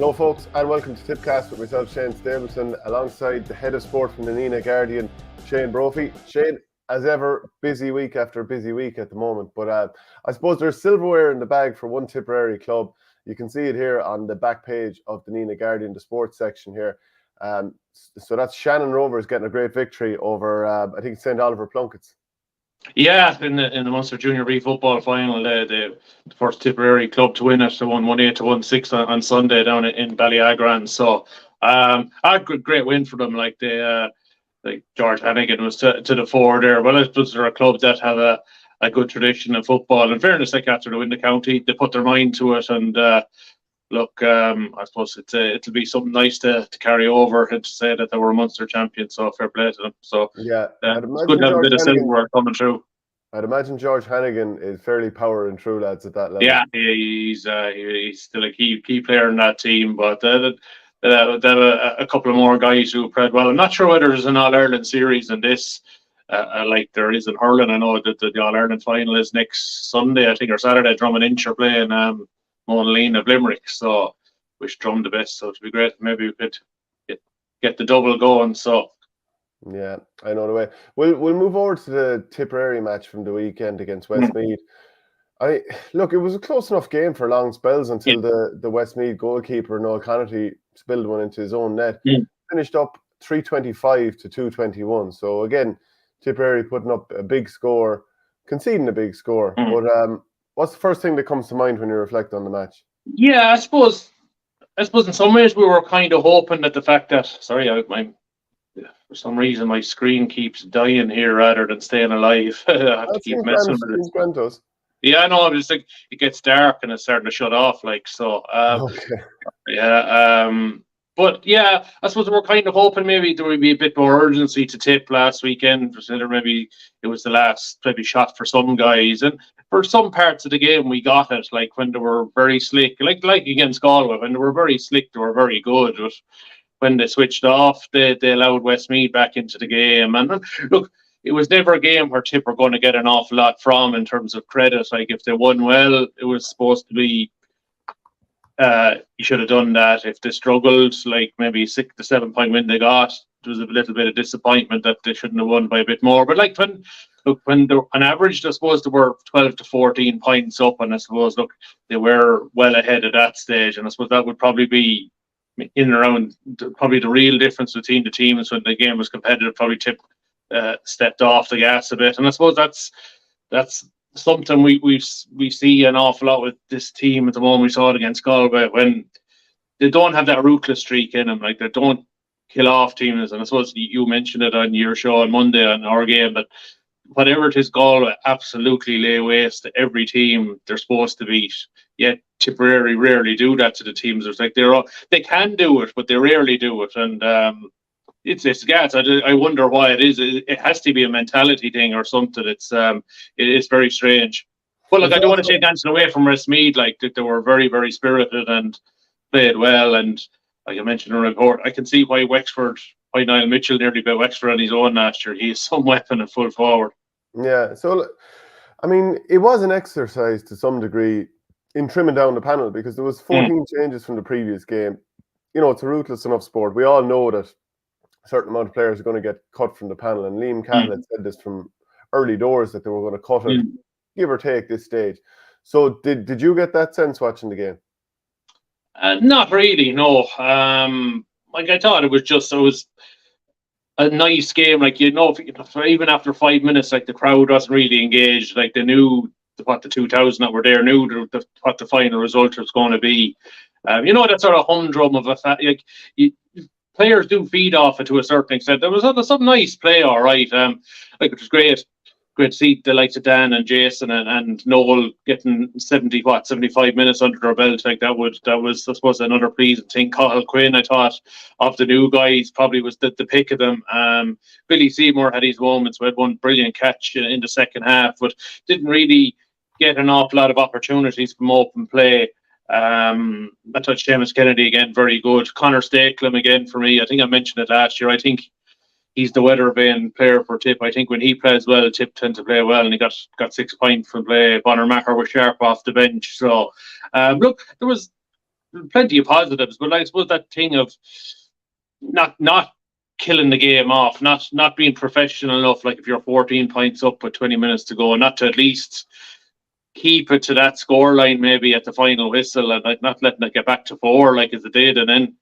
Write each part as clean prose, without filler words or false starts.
Hello folks and welcome to Tippcast with myself, Shane Stapleton, alongside the head of sport from the Nenagh Guardian, Shane Brophy. Shane, as ever, busy week after busy week at the moment, but I suppose there's silverware in the bag for one Tipperary club. You can see it here on the back page of the Nenagh Guardian, the sports section here. So that's Shannon Rovers getting a great victory over, I think, St. Oliver Plunkets. Yeah, in the Munster Junior B football final, the first Tipperary club to win it, the 1-1-8 to 1-6 on Sunday down in Ballyagran. So, a great win for them. Like George Hannigan was to the fore there. Well, I suppose they're a club that have a good tradition in football. In fairness, like after they win the county, they put their mind to it. And look, I suppose it'll be something nice to carry over and to say that they were a Munster champion. So fair play to them. So yeah, it's good to have a bit of silverware coming through. I'd imagine George Hannigan is fairly power and true, lads, at that level. Yeah, he's still a key player in that team, but they have a couple of more guys who played well. I'm not sure whether there's an All-Ireland series in this, like there is in hurling. I know that the All-Ireland final is next Sunday, I think, or Saturday. Drummond Inch are playing Monaleen of Limerick, so wish Drum the best. So it'd be great. Maybe we could get the double going. So. Yeah, I know the way. We'll move over to the Tipperary match from the weekend against Westmeath. Look, it was a close enough game for long spells until the Westmeath goalkeeper Noel Connaughty spilled one into his own net. Finished up 325 to 221. So again, Tipperary putting up a big score, conceding a big score. But what's the first thing that comes to mind when you reflect on the match? Yeah, I suppose in some ways we were kind of hoping that the fact that for some reason my screen keeps dying here rather than staying alive. I have to keep messing with it. Yeah, no, I'm just like, it gets dark and it's starting to shut off, like, so. Okay. Yeah, but yeah, I suppose we're kind of hoping maybe there would be a bit more urgency to Tip last weekend. Maybe it was the last shot for some guys, and for some parts of the game we got it. Like when they were very slick, like against Galway, when they were very slick, they were very good. But when they switched off, they allowed Westmeath back into the game. And look, it was never a game where Tip were going to get an awful lot from in terms of credit. Like if they won well, it was supposed to be, you should have done that. If they struggled, like maybe 6 to 7 point win they got, there was a little bit of disappointment that they shouldn't have won by a bit more. But like when on average, I suppose they were 12 to 14 points up, and I suppose they were well ahead at that stage. And I suppose that would probably be in and around probably the real difference between the teams when the game was competitive. Probably Tip stepped off the gas a bit, and I suppose that's something we see an awful lot with this team at the moment. We saw it against Galway when they don't have that ruthless streak in them, like they don't kill off teams. And I suppose you mentioned it on your show on Monday on our game, but whatever it is, Galway absolutely lay waste to every team they're supposed to beat. Yet Tipperary rarely do that to the teams. It's like they can do it, but they rarely do it. And it's gas. I wonder why it is. It has to be a mentality thing or something. It is very strange. But look, I don't want to take anything away from Westmeath. Like they were very, very spirited and played well. And like I mentioned in the report, I can see why Niall Mitchell nearly beat Wexford on his own last year. He is some weapon at full forward. Yeah, so I mean, it was an exercise to some degree in trimming down the panel because there was 14 changes from the previous game. You know, it's a ruthless enough sport. We all know that a certain amount of players are going to get cut from the panel, and Liam Cahill had said this from early doors that they were going to cut it, give or take this stage. So did you get that sense watching the game? Not really, no. Like I thought it was a nice game. Like, you know, even after 5 minutes, like the crowd wasn't really engaged. Like they knew what the 2,000 that were there knew what the final result was going to be. You know, that sort of humdrum of players do feed off it to a certain extent. There was some nice play, all right. Like it was great to see the likes of Dan and Jason and Noel getting 75 minutes under their belt. Like that was I suppose another pleasing thing. Cathal Quinn, I thought, of the new guys, probably was the pick of them. Billy Seymour had his moments. We had one brilliant catch in the second half, but didn't really get an awful lot of opportunities from open play. I thought Seamus Kennedy again, very good. Conor Stakelum again for me. I think I mentioned it last year. I think he's the weather vane player for Tip. I think when he plays well, Tip tend to play well, and he got 6 points from play. Bonner Maher was sharp off the bench. So look, there was plenty of positives, but I suppose that thing of not killing the game off, not being professional enough, like if you're 14 points up with 20 minutes to go, not to at least keep it to that scoreline maybe at the final whistle, and like not letting it get back to 4 like as it did. And then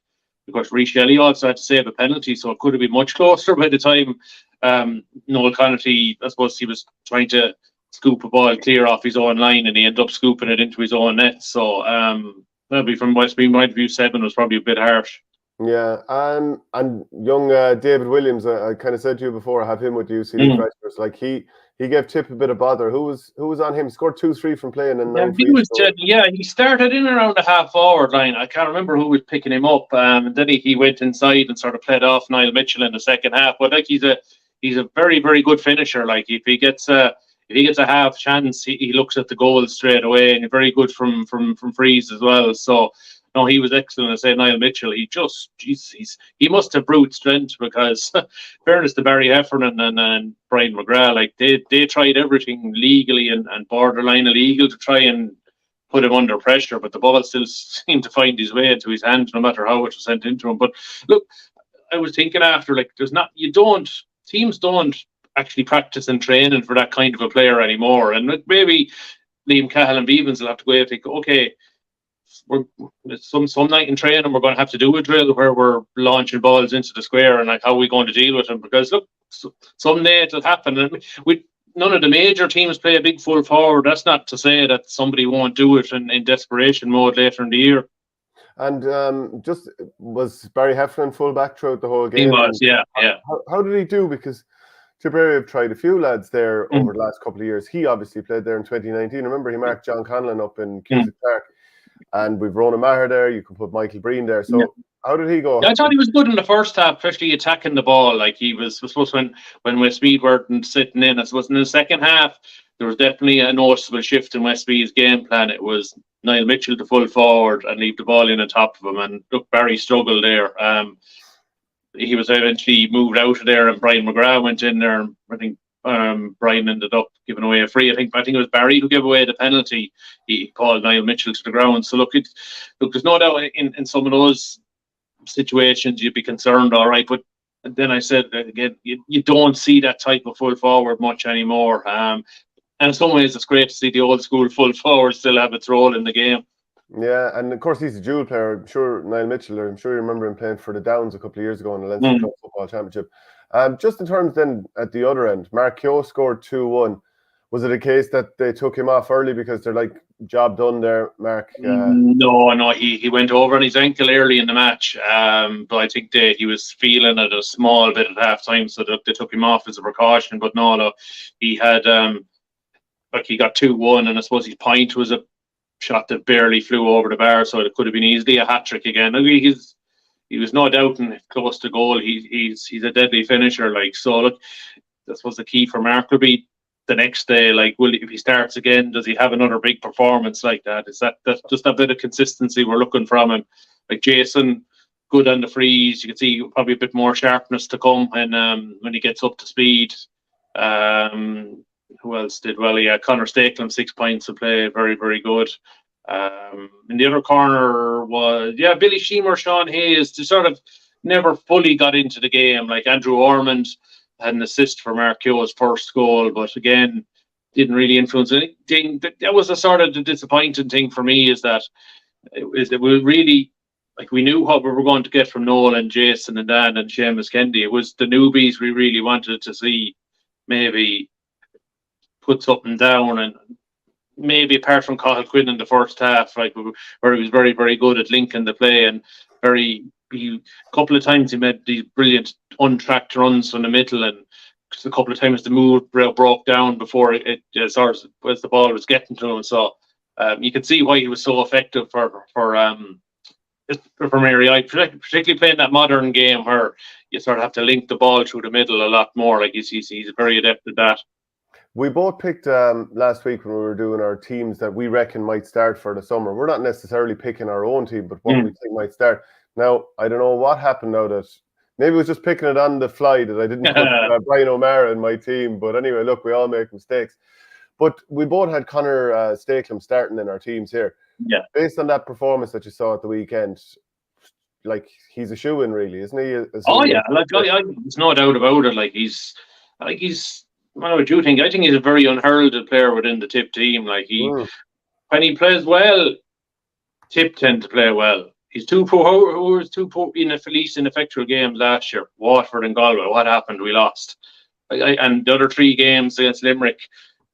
of course Rhys Shelley also had to save a penalty, so it could have been much closer by the time Noel Connaughty, I suppose he was trying to scoop a ball clear off his own line and he ended up scooping it into his own net. So maybe from Westmeath point of view, 7 was probably a bit harsh. Yeah, and young David Williams, I kind of said to you before, I have him with the UCD freshers. Like he gave Tip a bit of bother. Who was on him? He scored 2-3 from playing and 9 free. He started in around the half forward line. I can't remember who was picking him up. And then he went inside and sort of played off Niall Mitchell in the second half. But like he's a very, very good finisher. Like if he gets a half chance, he looks at the goal straight away, and very good from frees as well. So no, he was excellent. I say Niall Mitchell, he must have brute strength, because fairness to Barry Heffernan and Brian McGrath, like they tried everything legally and borderline illegal to try and put him under pressure, but the ball still seemed to find his way into his hand no matter how it was sent into him. But look, I was thinking after, like, teams don't actually practice and training for that kind of a player anymore. And maybe Liam Cahill and Beavens will have to go and think, okay, we're some night in training we're going to have to do a drill where we're launching balls into the square, and like how are we going to deal with them? Because look, someday it'll happen. And none of the major teams play a big full forward. That's not to say that somebody won't do it in desperation mode later in the year. And just was Barry Heffernan full back throughout the whole game? He was, yeah. How did he do? Because Tipperary have tried a few lads there over the last couple of years. He obviously played there in 2019. Remember, he marked John Conlon up in Cusack Park. And we've Ronan Maher there. You can put Michael Breen there. So how did he go? I thought he was good in the first half, especially attacking the ball. Like he was supposed to, when Westmeath weren't sitting in. I suppose in the second half, there was definitely a noticeable shift in Westmeath's game plan. It was Niall Mitchell to full forward and leave the ball in on top of him. And look, Barry struggled there. He was eventually moved out of there, and Brian McGrath went in there. And I think Brian ended up giving away a free. I think it was Barry who gave away the penalty. He called Niall Mitchell to the ground. So look, there's no doubt in some of those situations you'd be concerned, all right. But then I said again, you don't see that type of full forward much anymore. And in some ways, it's great to see the old school full forward still have its role in the game. Yeah, and of course he's a dual player. I'm sure Niall Mitchell, I'm sure you remember him playing for the Downs a couple of years ago in the Leinster Club Football Championship. Just in terms then at the other end, Mark Keogh scored 2-1. Was it a case that they took him off early because they're like, job done there, Mark? No, he went over on his ankle early in the match. But I think he was feeling it a small bit at half time, so they took him off as a precaution. But no, he had he got 2-1, and I suppose his point was a shot that barely flew over the bar, so it could have been easily a hat trick again. He was no doubting close to goal. He's a deadly finisher. Like, so look, I suppose the key for Mark will be the next day. Like, if he starts again, does he have another big performance like that? Is that's just a bit of consistency we're looking from him? Like Jason, good on the frees. You can see probably a bit more sharpness to come when he gets up to speed. Who else did well? Yeah, Conor Stakeland, 6 points of play, very, very good. In the other corner was Billy Sheemer, Sean Hayes. They sort of never fully got into the game. Like Andrew Ormond had an assist for Mark Keogh's first goal, but again didn't really influence anything. That was a sort of the disappointing thing for me, is that it was really, like, we knew what we were going to get from Noel and Jason and Dan and Seamus Kennedy. It was the newbies we really wanted to see maybe put something down, and maybe apart from Cathal Quinn in the first half, like, where he was very, very good at linking the play, and a couple of times he made these brilliant untracked runs from the middle, and a couple of times the move broke down before it as the ball was getting to him. So you can see why he was so effective for Mary I, particularly playing that modern game where you sort of have to link the ball through the middle a lot more. Like he's very adept at that. We both picked last week when we were doing our teams that we reckon might start for the summer. We're not necessarily picking our own team, but what we think might start. Now, I don't know what happened now that maybe it was just picking it on the fly that I didn't put Brian O'Mara in my team. But anyway, look, we all make mistakes. But we both had Conor Stapleton starting in our teams here. Yeah. Based on that performance that you saw at the weekend, like, he's a shoo-in, really, isn't he? Oh yeah, there's no doubt about it. He's. I don't know what you think. I think he's a very unheralded player within the Tip team. When he plays well, Tip tend to play well. He's too poor. Who was too poor in the least ineffectual games last year? Waterford and Galway. What happened? We lost. And the other 3 games against Limerick,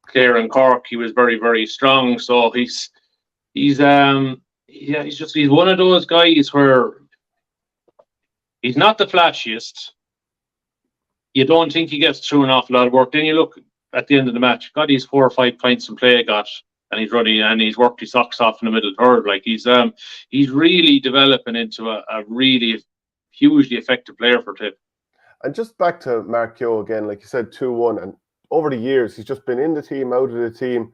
Clare and Cork, he was very, very strong. So he's one of those guys where he's not the flashiest. You don't think he gets through an awful lot of work. Then you look at the end of the match. God, he's 4 or 5 points in play and he's running and he's worked his socks off in the middle third. He's really developing into a really hugely effective player for Tip. And just back to Mark Keogh again, like you said, 2-1, and over the years he's just been in the team, out of the team.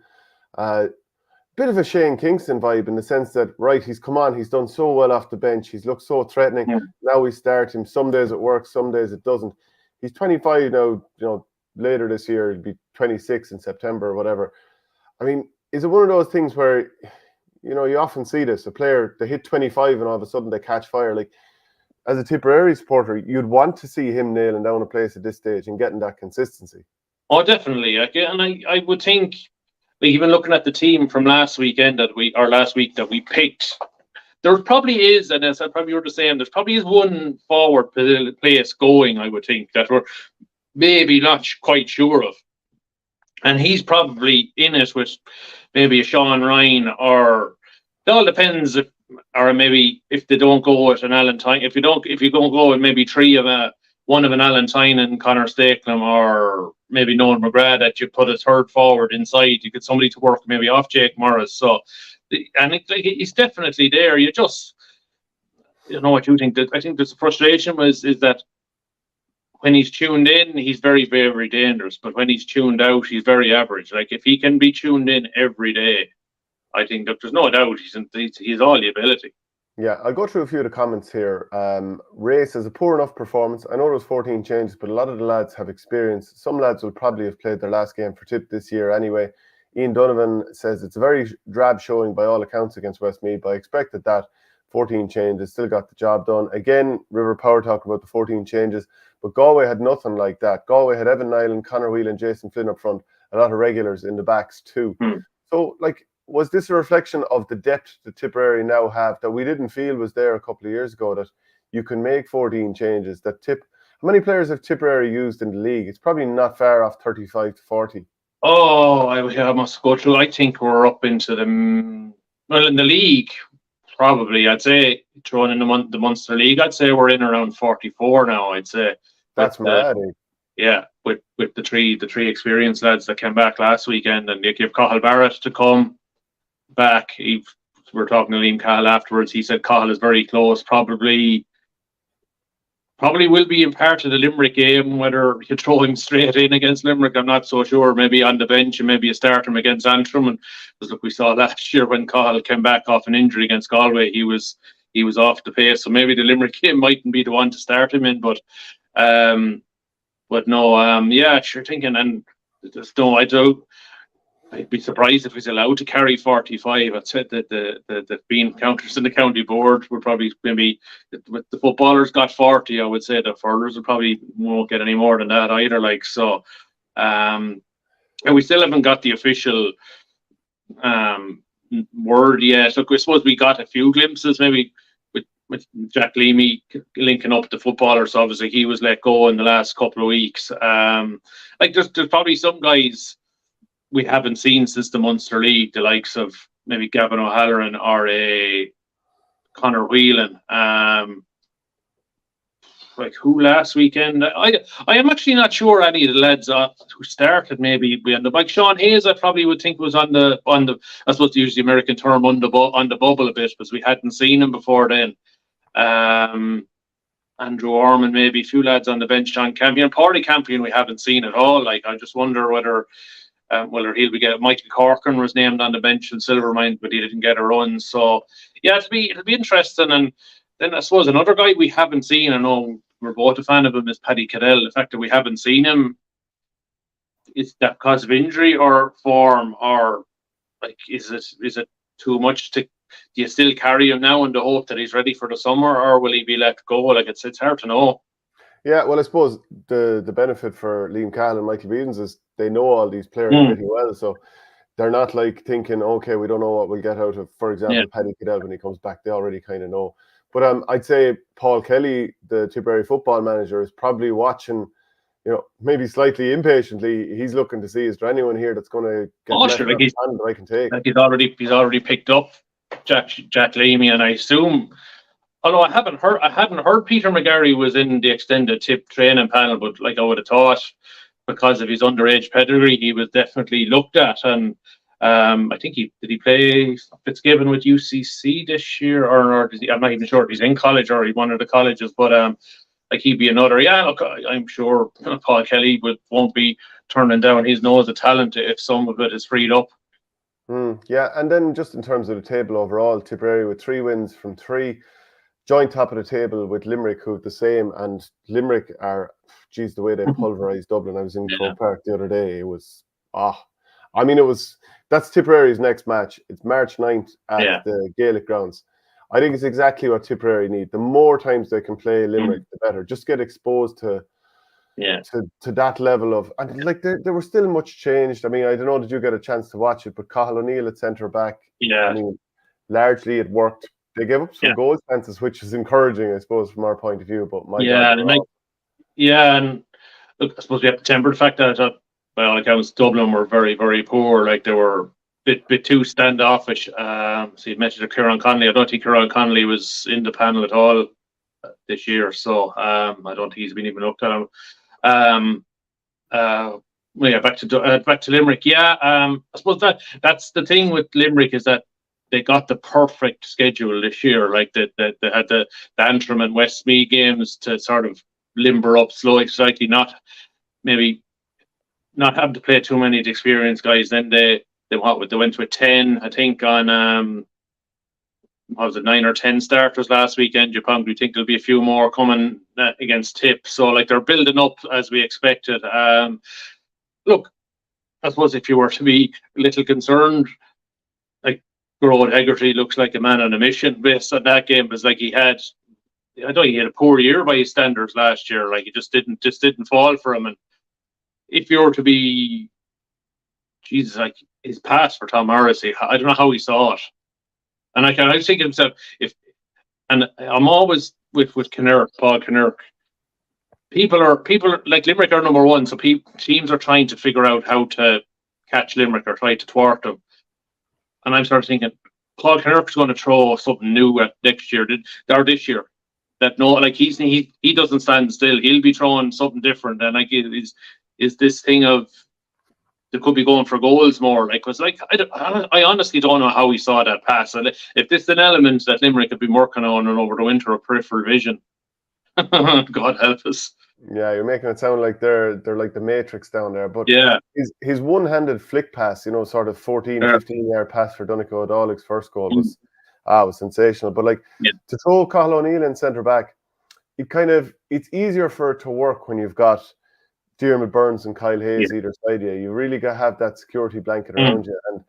Bit of a Shane Kingston vibe in the sense that, right, he's come on, he's done so well off the bench, he's looked so threatening. Yeah. Now we start him. Some days it works, some days it doesn't. He's 25 now. Later this year he'll be 26 in September or whatever. I mean, is it one of those things where, you often see this, a player, they hit 25 and all of a sudden they catch fire? Like, as a Tipperary supporter, you'd want to see him nailing down a place at this stage and getting that consistency. Oh, definitely. And I would think, even looking at the team from last week that we picked, there probably is, and as I probably were saying, there probably is one forward place going, I would think, that we're maybe not quite sure of. And he's probably in it with maybe a Sean Ryan, or it all depends if they don't go with an Alan Tyne, if you don't go with maybe one of an Alan Tyne and Conor Stapleton, or maybe Nolan McGrath, that you put a third forward inside, you get somebody to work maybe off Jake Morris. So, and he's definitely there. You know what you think. I think the frustration is that when he's tuned in, he's very, very dangerous. But when he's tuned out, he's very average. Like, if he can be tuned in every day, I think that there's no doubt he's all the ability. Yeah, I'll go through a few of the comments here. Ray says, a poor enough performance. I know there was 14 changes, but a lot of the lads have experience. Some lads will probably have played their last game for Tip this year anyway. Ian Donovan says, it's a very drab showing by all accounts against Westmeath, but I expected that. 14 changes, still got the job done. Again, River Power talk about the 14 changes, but Galway had nothing like that. Galway had Evan Nyland, Conor Whelan, Jason Flynn up front, a lot of regulars in the backs too. So, was this a reflection of the depth that Tipperary now have that we didn't feel was there a couple of years ago, that you can make 14 changes? That how many players have Tipperary used in the league? It's probably not far off 35 to 40. Oh, I must go through. I think we're up into in the league, probably, I'd say, throwing in the Munster League, I'd say we're in around 44 now, I'd say. That's mad. Yeah, with the three experienced lads that came back last weekend, and you give Cathal Barrett to come back. We're talking to Liam Cahill afterwards. He said Cahill is very close. Probably will be in part of the Limerick game. Whether you throw him straight in against Limerick, I'm not so sure. Maybe on the bench, and maybe you start him against Antrim. And because look, we saw last year when Cahill came back off an injury against Galway, he was off the pace. So maybe the Limerick game mightn't be the one to start him in. But no, yeah, sure thinking, and just no, I'd be surprised if he's allowed to carry 45. I'd say that the bean counters in the county board would probably, maybe with the footballers got 40, I would say the furlers will probably won't get any more than that either. And we still haven't got the official word yet. Look, I suppose we got a few glimpses, maybe with Jack Leamy linking up the footballers. Obviously, he was let go in the last couple of weeks. There's probably some guys we haven't seen since the Munster League, the likes of maybe Gavin O'Halloran or Conor Whelan. Who last weekend? I am actually not sure any of the lads who started. Maybe we ended up, like Sean Hayes, I probably would think was on the I suppose to use the American term, on the bubble a bit, because we hadn't seen him before then. Andrew Orman, maybe a few lads on the bench. John Campion, Paulie Campion, we haven't seen at all. I just wonder whether he'll be getting. Michael Corcoran was named on the bench in Silvermine, but he didn't get a run. So yeah, it'll be interesting. And then I suppose another guy we haven't seen, I know we're both a fan of him, is Paddy Cadell. The fact that we haven't seen him is that because of injury or form, or like is it too much to? Do you still carry him now in the hope that he's ready for the summer, or will he be let go? Like it's hard to know. Yeah, well, I suppose the benefit for Liam Cahill and Michael Beadens is they know all these players pretty well, so they're not like thinking, okay, we don't know what we'll get out of, for example, Paddy Cadell when he comes back. They already kind of know. But I'd say Paul Kelly, the Tipperary football manager, is probably watching, maybe slightly impatiently. He's looking to see, is there anyone here that's going to get left sure, like that I can take? Like he's already picked up Jack Leamy, and I assume, although I hadn't heard Peter McGarry was in the extended Tip training panel, but like I would have thought, because of his underage pedigree, he was definitely looked at. And I think did he play Fitzgibbon with UCC this year, or I'm not even sure if he's in college or he one of the colleges, but like he'd be another. Yeah, look, I'm sure Paul Kelly won't be turning down his nose of talent if some of it is freed up. Yeah, and then just in terms of the table overall, Tipperary with 3 wins from 3, joint top of the table with Limerick, who the same, and Limerick are, geez, the way they pulverised Dublin. I was in Croke Park the other day. It was, that's Tipperary's next match. It's March 9th at the Gaelic grounds. I think it's exactly what Tipperary need. The more times they can play Limerick, the better. Just get exposed to that level of, and like there was still much changed. I mean, I don't know, did you get a chance to watch it? But Cathal O'Neill at centre back, I mean, largely it worked. They gave up some goal chances, which is encouraging, I suppose, from our point of view. But and look, I suppose we have to temper the fact that Dublin were very, very poor. Like they were bit too standoffish. So you mentioned Kieran Connolly. I don't think Kieran Connolly was in the panel at all this year, so I don't think he's been even looked at. Back to Limerick. I suppose that's the thing with Limerick, is that they got the perfect schedule this year. Like they had the Antrim and Westmeath games to sort of limber up slightly, not having to play too many of the experienced guys. Then they went with 10, I think, on 9 or 10 starters last weekend. You probably think there'll be a few more coming against Tip. So like they're building up as we expected. Look, I suppose if you were to be a little concerned, like Gerard Hegarty looks like a man on a mission based on that game, because like he had a poor year by his standards last year. Like he just didn't fall for him. And if you were to be, Jesus, like his pass for Tom Morrissey, I don't know how he saw it. And I was thinking to myself, and I'm always with Paul Kinnerk. People are like Limerick are number one, so teams are trying to figure out how to catch Limerick or try to thwart them. And I'm sort of thinking, Paul Kinnerk's going to throw something new at this year. That he doesn't stand still. He'll be throwing something different. And like is this thing of they could be going for goals more. Like, was like I honestly don't know how he saw that pass. And if this is an element that Limerick have been working on and over the winter of peripheral vision, God help us. Yeah, you're making it sound like they're like the Matrix down there. But his one-handed flick pass, sort of 15-yard pass for Donegal O'Donnell's first goal was sensational. But like to throw Cathal O'Neill in centre back, it's easier for it to work when you've got Diarmaid Burns and Kyle Hayes either side of you. You really got to have that security blanket around you. And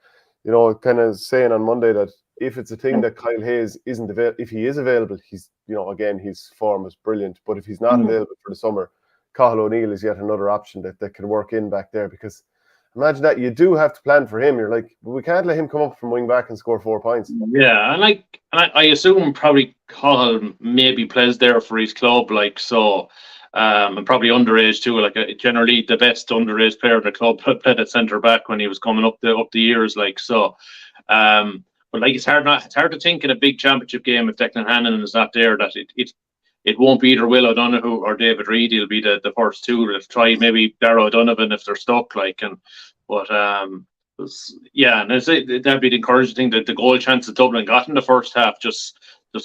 kind of saying on Monday that if it's a thing that Kyle Hayes isn't available, if he is available, he's again his form is brilliant. But if he's not available for the summer, Cathal O'Neill is yet another option that can work in back there. Because imagine that you do have to plan for him. You're like, we can't let him come up from wing back and score 4 points. Yeah, and I assume probably Cathal maybe plays there for his club, like so. And probably underage too. Like generally, the best underage player in the club played at centre back when he was coming up the years. Like so, but like it's hard to think in a big championship game if Declan Hannon is not there that it won't be either Will O'Donoghue or David Reid. He'll be the first two to try. Maybe Darragh O'Donovan if they're stuck. And that'd be the encouraging thing that the goal chance that Dublin got in the first half just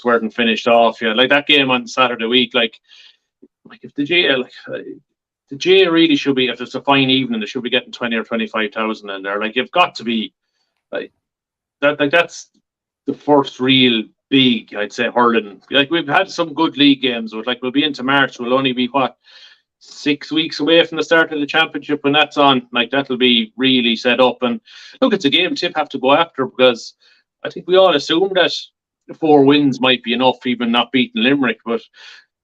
weren't finished off. Yeah, like that game on Saturday week, like if the GA really should be, if it's a fine evening, they should be getting 20 or 25,000 in there. Like you've got to be like that. Like that's the first real big, I'd say, hurling. Like we've had some good league games, but like we'll be into March. We'll only be 6 weeks away from the start of the championship when that's on. Like, that'll be really set up. And look, it's a game Tip have to go after, because I think we all assume that 4 wins might be enough, even not beating Limerick. But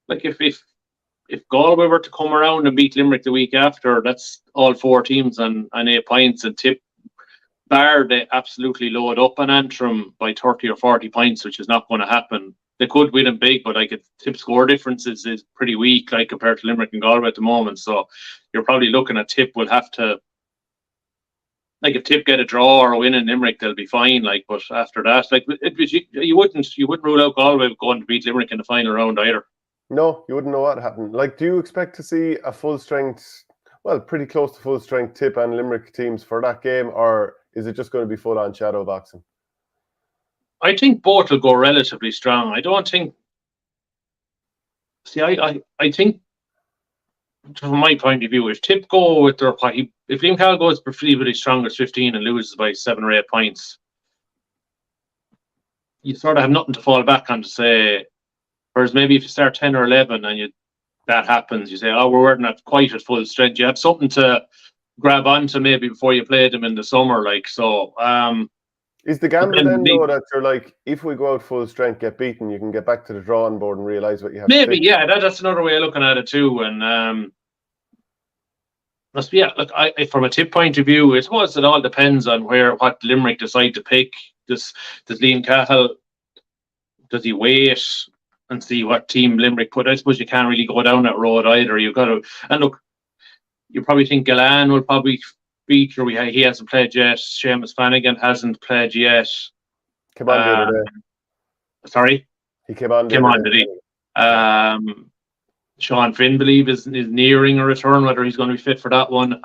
like, if Galway were to come around and beat Limerick the week after, that's all 4 teams on 8 points, and Tip, bar they absolutely load up on Antrim by 30 or 40 points, which is not going to happen. They could win them big, but like, Tip score difference is pretty weak, like, compared to Limerick and Galway at the moment. So you're probably looking at Tip will have to, like, if Tip get a draw or a win in Limerick, they'll be fine. Like, but after that, like, you wouldn't rule out Galway going to beat Limerick in the final round either. No, you wouldn't know what happened. Like, do you expect to see a full strength, well, pretty close to full strength Tip and Limerick teams for that game, or is it just going to be full on shadow boxing? I think both will go relatively strong. I don't think. See, I think, from my point of view, if Tip go with their, if Liam Cal goes perceivably strong as 15 and loses by 7 or 8 points, you sort of have nothing to fall back on to say. Whereas maybe if you start 10 or 11 and that happens, you say, oh, we're not quite at full strength. You have something to grab onto maybe before you play them in the summer. Like, so. Is the gamble then, though, that you're like, if we go out full strength, get beaten, you can get back to the drawing board and realise what you have maybe, to fix? Yeah, that's another way of looking at it too. And look, from a Tip point of view, I suppose it all depends on what Limerick decide to pick. Does Liam Cahill, does he wait and see what team Limerick put? I suppose you can't really go down that road either. You've got to, and look, you probably think Galan will probably feature. He hasn't played yet. Seamus Flanagan hasn't played yet. Came on the other day. Sorry? He came on. Did he? Sean Finn, believe, is nearing a return, whether he's going to be fit for that one.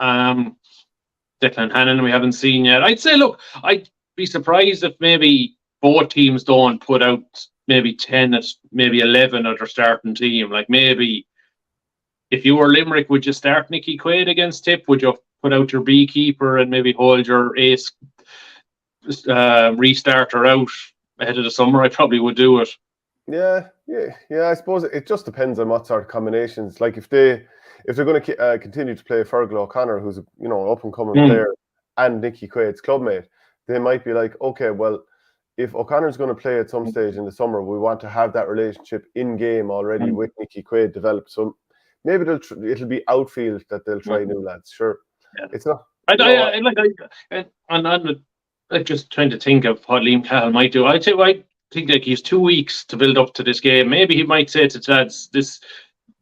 Declan Hannon, we haven't seen yet. I'd say, look, I'd be surprised if maybe both teams don't put out maybe 10, maybe 11 of their starting team. Like, maybe if you were Limerick, would you start Nicky Quaid against Tip? Would you put out your beekeeper and maybe hold your ace restarter out ahead of the summer? I probably would do it. Yeah. I suppose it just depends on what sort of combinations. Like, if they're going to continue to play Fergal O'Connor, who's up and coming player, and Nicky Quaid's clubmate, they might be like, okay, well, if O'Connor's going to play at some stage in the summer, we want to have that relationship in game already with Nicky Quaid developed. So maybe it'll be outfield that they'll try new lads. Sure, it's not. I'm just trying to think of what Liam Cahill might do. I think like he's 2 weeks to build up to this game. Maybe he might say to lads, this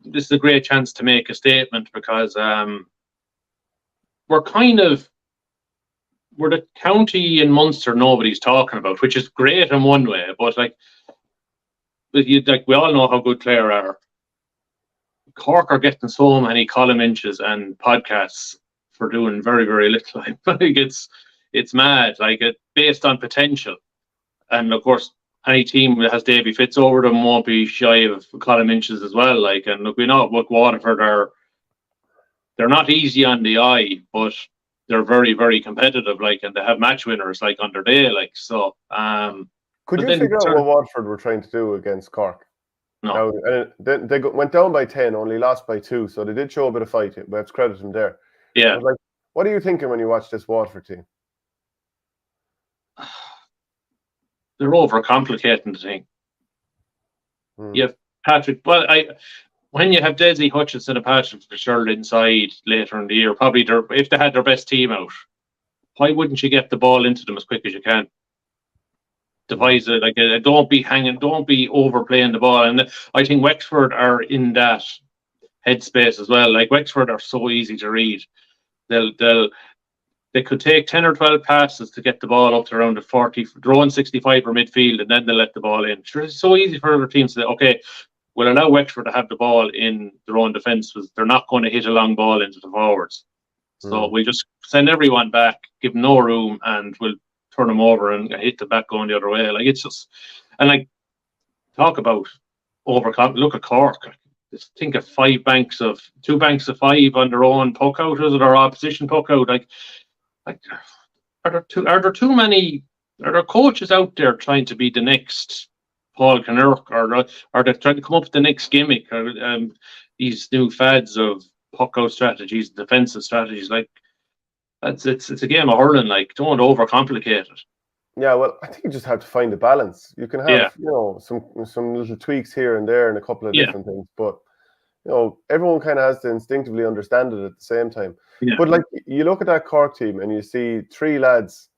is a great chance to make a statement, because we're the county in Munster nobody's talking about, which is great in one way, but we all know how good Clare are. Cork are getting so many column inches and podcasts for doing very, very little. Like, it's mad, like, it based on potential. And of course, any team that has Davy Fitz over them won't be shy of column inches as well. Like, and look, we know what Waterford they're not easy on the eye, but they're very, very competitive, like, and they have match winners like on their day, like, so. Could you figure out what Waterford were trying to do against Cork? No. Now, they went down by 10, only lost by 2, so they did show a bit of fight. We have to credit them there. Yeah. Like, what are you thinking when you watch this Waterford team? They're overcomplicating the thing. You have Patrick. Well, when you have Desi Hutchinson and Patrick Fitzgerald inside later in the year, probably if they had their best team out, why wouldn't you get the ball into them as quick as you can? Devise it, like, don't be overplaying the ball. And I think Wexford are in that headspace as well. Like, Wexford are so easy to read. They could take 10 or 12 passes to get the ball up to around the 40, drawing 65 or midfield, and then they let the ball in. Sure, it's so easy for other teams to say, okay, we'll allow Wexford to have the ball in their own defence, because they're not going to hit a long ball into the forwards. So we'll just send everyone back, give them no room, and we'll turn them over and hit the back going the other way. Like, it's just, and like, talk about look at Cork. Just think of 2 banks of 5 on their own puck out, or their opposition puck out. Like, are there coaches out there trying to be the next Paul Kinnerk, or are they trying to come up with the next gimmick, or these new fads of puck out strategies, defensive strategies. Like it's a game of hurling. Like don't overcomplicate it. Yeah, well, I think you just have to find a balance. You can have some little tweaks here and there and a couple of different things, but everyone kind of has to instinctively understand it at the same time. Yeah. But like you look at that Cork team and you see three lads,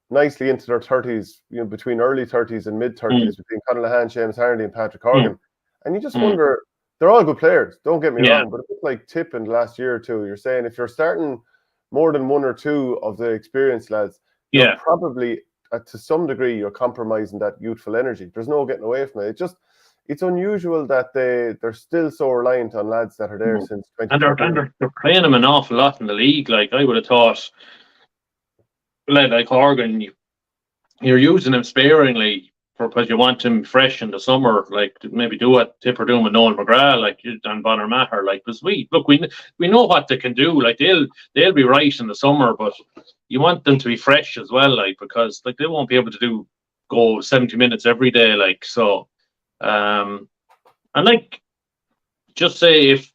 nicely into their 30s, between early 30s and mid 30s, between Conor Lehane, Seamus Harnedy, and Patrick Horgan. And you just wonder, they're all good players, don't get me wrong, but a bit like Tip in the last year or two, you're saying if you're starting more than one or two of the experienced lads, you're probably, to some degree, you're compromising that youthful energy. There's no getting away from it. It's unusual that they're still so reliant on lads that are there since 2014. And they're playing them an awful lot in the league. Like I would have thought, like Horgan, you're using him sparingly because you want him fresh in the summer. Like maybe do what Tipper doing with Noel McGrath, like and Bonner Maher. Like because we know what they can do. Like they'll be right in the summer, but you want them to be fresh as well. Like because like they won't be able to go 70 minutes every day. Like so. And like, just say if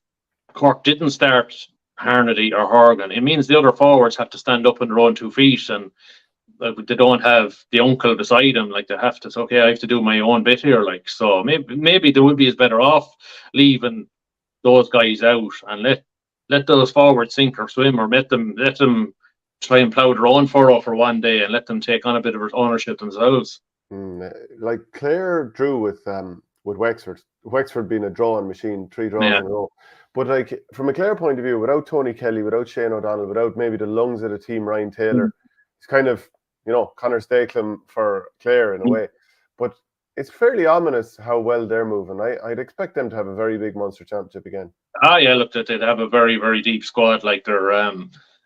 Cork didn't start Harnedy or Horgan, it means the other forwards have to stand up on their own 2 feet, and they don't have the uncle beside them. Like they have to say, okay, I have to do my own bit here. Like so, maybe they would be as better off leaving those guys out and let those forwards sink or swim, or let them try and plough their own furrow for one day and let them take on a bit of ownership themselves. Like Clare drew with Wexford. Wexford being a drawing machine, 3 draws in a row. But like from a Clare point of view, without Tony Kelly, without Shane O'Donnell, without maybe the lungs of the team, Ryan Taylor, it's kind of Conor Stapleton for Clare in a way. But it's fairly ominous how well they're moving. I'd expect them to have a very big Munster Championship again. Look, they'd have a very, very deep squad. Like they're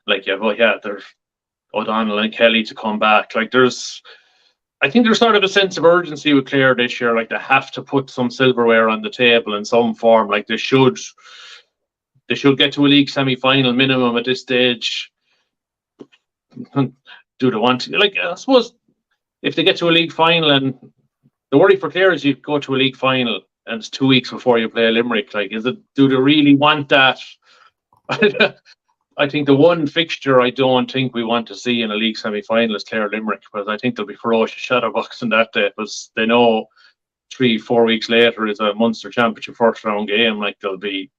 there's O'Donnell and Kelly to come back. Like I think there's sort of a sense of urgency with Clare this year. Like they have to put some silverware on the table in some form. Like they should get to a league semi-final minimum at this stage. Do they want to? Like I suppose if they get to a league final, and the worry for Clare is you go to a league final and it's 2 weeks before you play Limerick. Like do they really want that? I think the one fixture I don't think we want to see in a league semi-final is Clare Limerick, because I think there'll be ferocious shadowboxing that day, because they know 3-4 weeks later is a Munster Championship first round game. Like there'll be,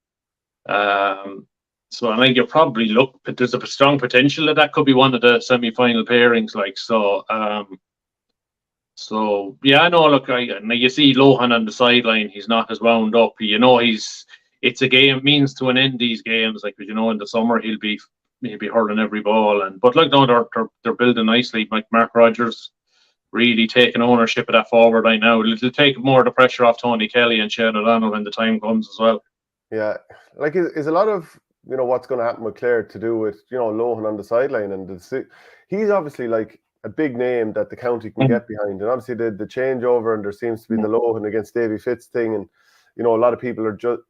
so I think you probably there's a strong potential that could be one of the semi-final pairings. Like so, I know. Look, you see Lohan on the sideline. He's not as wound up. It's a game, means to an end, these games. Like, in the summer he'll be hurling every ball. But like, no, they're building nicely. Like Mark Rogers really taking ownership of that forward line now. It'll take more of the pressure off Tony Kelly and Shane O'Donnell when the time comes as well. Yeah, like is a lot of what's going to happen with Clare to do with Lohan on the sideline, and he's obviously like a big name that the county can get behind, and obviously the changeover, and there seems to be the Lohan against Davy Fitz thing, and a lot of people are just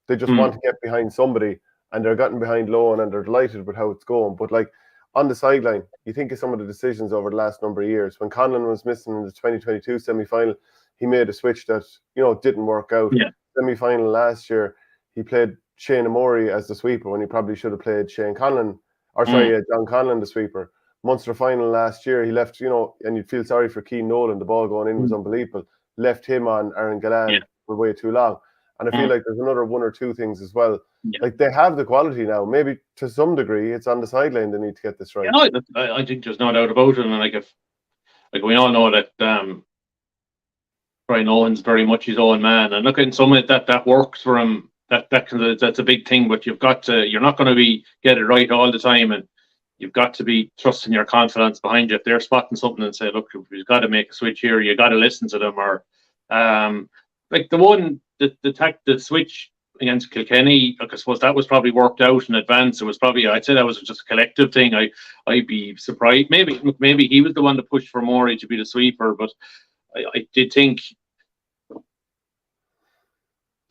they just want to get behind somebody, and they're getting behind Lohan and they're delighted with how it's going. But like on the sideline, you think of some of the decisions over the last number of years. When Conlon was missing in the 2022 semi-final, he made a switch that didn't work out. Semi-final last year, he played Shane Amori as the sweeper when he probably should have played John Conlon the sweeper. Munster final last year, he left, and you'd feel sorry for Keane Nolan. The ball going in was unbelievable. Left him on Aaron Gallan for way too long. And I feel like there's another one or two things as well. Like they have the quality now. Maybe to some degree, it's on the sideline they need to get this right. I think there's no doubt about it. And like we all know that Brian Owen's very much his own man. And look, in some way that works for him. That's a big thing. But you're not going to get it right all the time, and you've got to be trusting your confidence behind you. If they're spotting something and say, look, we've got to make a switch here, you got to listen to them. Or like the switch against Kilkenny, I suppose that was probably worked out in advance. It was probably, I'd say that was just a collective thing. I'd be surprised. Maybe he was the one to push for Morey to be the sweeper, but I did think